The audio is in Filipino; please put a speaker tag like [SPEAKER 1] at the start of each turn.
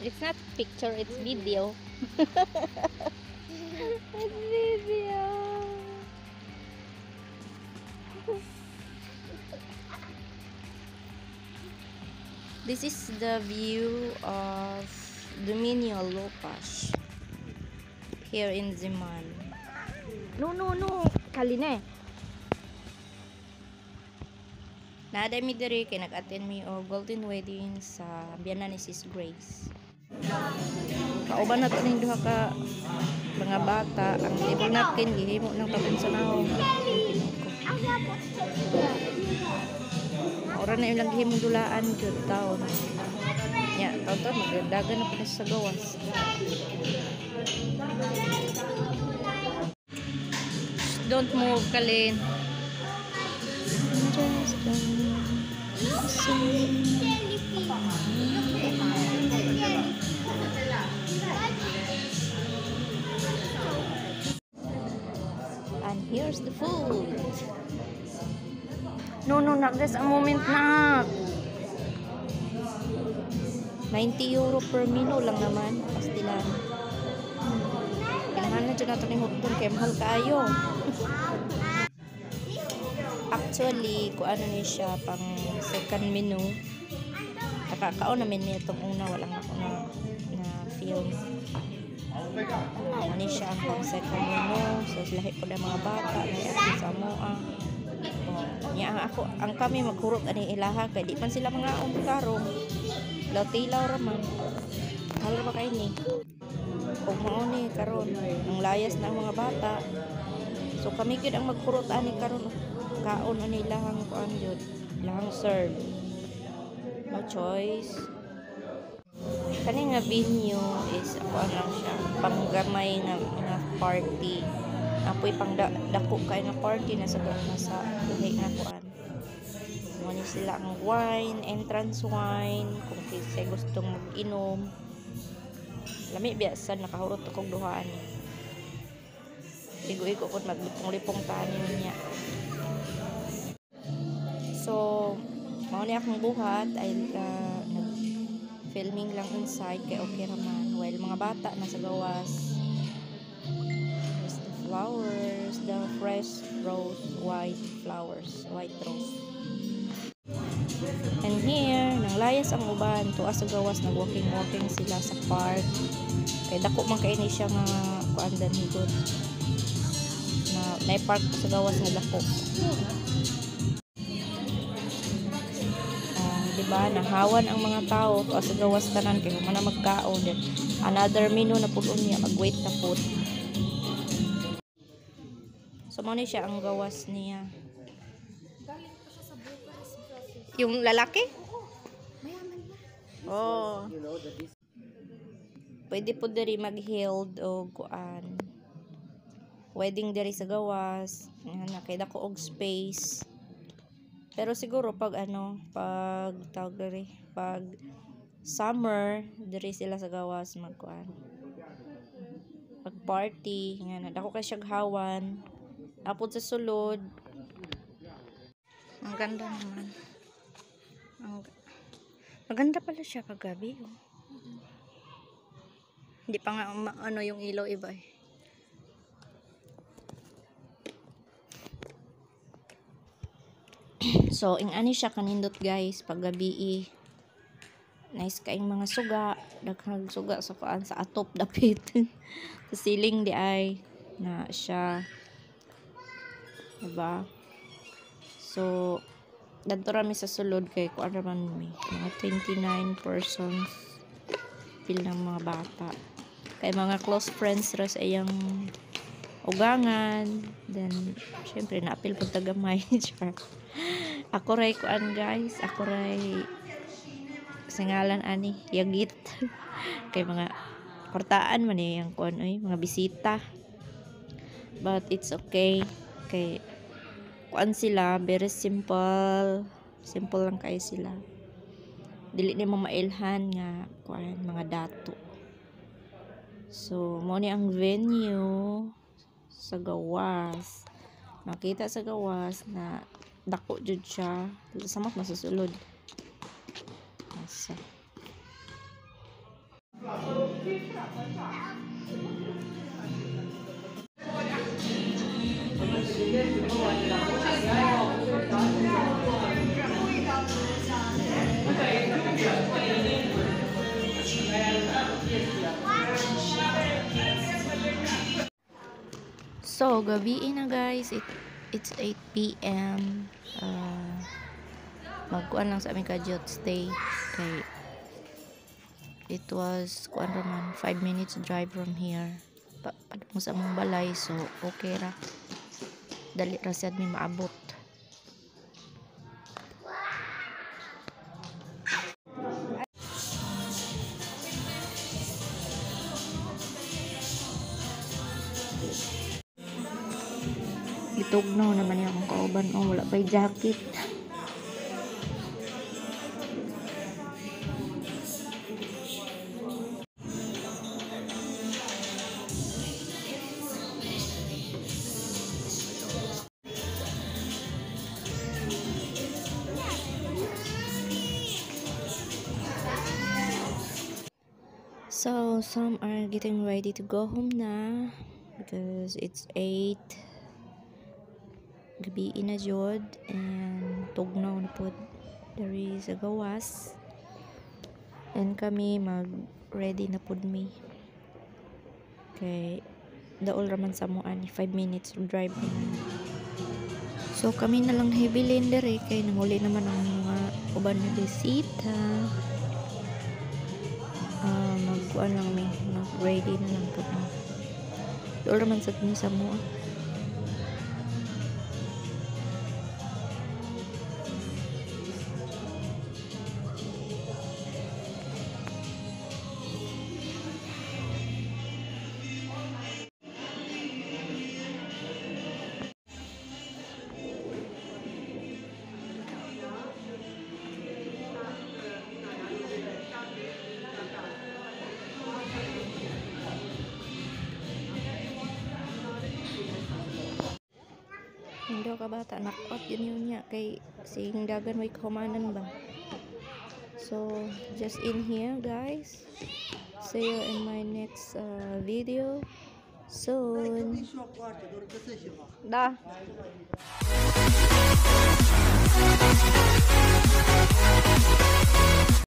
[SPEAKER 1] It's not picture, it's video. It's video. This is the view of Dominio Lopas here in Zeman. No, Kaline. Nada mi diri kay nag-attend mi og golden wedding sa biyanan ni Sis Grace. Kauban na to ning duha ka mga bata, ang table napkin gihimo ng pagkansanahon. Ora na ilang gihimong dulaan jud taon. Nya, taon magdagan na pa sa gawas. Don't move, Kalin. Just and here's the food. No, not this a moment na. 90 euro per mino lang naman. Pastilan. Kailangan na dyan natin yung hotdog kaya mahal kayo. Actually, kung ano niya siya, pang second menu. Nakakaon namin niya itong una, walang ako na film. Ano siya ang pang second menu. So, lahi ko na mga bata, may aking samoa. Ang kami maghurot ani ilaha, kaya di man sila mga umkarong. Law-tilaw raman. Halo ba kayo ni? Kung mauni karon ang layas ng mga bata. So, kami gid ang maghurot ani karon. Kaon ani ilahang kuan jud, ilahang serve. No choice. Kani nga venue is ako lang siya panggamay nga party. Apoy pang dako kay nga party na sa lahi nga kuan. Mo ni sila ang wine, entrance wine, kung kasi gustong mag-inom. Lami biasa nakahurot akong duhaan. Igo-igo ko maglipong-lipong tanin niya. So, mao ni akong buhat ay nag-filming lang inside kay okay raman. While mga bata nasa gawas. There's the flowers, the fresh rose, white flowers, white rose. And here, nang layas ang uban, tuwa sa gawas, nag-walking sila sa park. Kay dako man kay ni siya nga kuandan higod. Na park sa gawas nga dako. Diba, nahawan ang mga tao to sa gawas tanan kay man na magkaon din. Another menu na pud niya mag-wait na pud. So mo ni siya ang gawas niya. Yung lalaki? Mayaman na. Oh. Pwede po diri mag-held o kuan. Wedding diri sa gawas. Nakita ko og space. Pero siguro pag pag diri, pag summer, diri sila sa gawas magkuan. Pag party, nga dako kay siyaghawan. Apod sa sulod. Ang ganda naman. Maganda pala siya kagabi. Oh. Hindi pa nga yung ilaw iba eh. So, ani siya kanindot guys, pag gabi nice kaing mga suga, daghang suga sa kuan sa atop dapit. Sa ceiling di ay na siya. Diba? So, dadto rami sa sulod kay kuan raman mi, mga 29 persons pil ng mga bata. Kay mga close friends ra sa iyang ugangan, then syempre naapil pag tagamay. Ako ray kuan guys, ako ray singalan ani yagit. Kay mga kortaan man yung kuan mga bisita. But it's okay. Kay kuan sila, very simple lang kayo sila. Dili ni mo mailhan nga kuan mga dato. So mo ni ang venue sa gawas. makita sa gawas na dako jud siya samot masusulod asa. So, gabi na guys. It's 8 p.m. Magkuan lang sa aming ka-jot stay. Kay it was kuan raman 5 minutes drive from here. Padung sa among balay, so okay ra. Dali ra sad mi maabot. Itugnaw naman yung akong kauban. Oh, wala pa'y jacket. So, some are getting ready to go home na because it's 8. Gabi na jud and tugnaw na po dari sa gawas and kami mag ready na pud mi kay daol raman sa muan 5 minutes drive na. So kami na lang hibilin dere kay nanguli naman ang mga uban na bisita. Magkuan lang mi, mag ready na lang pud mi. Daol raman sa kini sa mua. Hindi ka bata knock-out yun niya kay sing dagan may kumanan ba. So just in here guys, see you in my next video soon. Da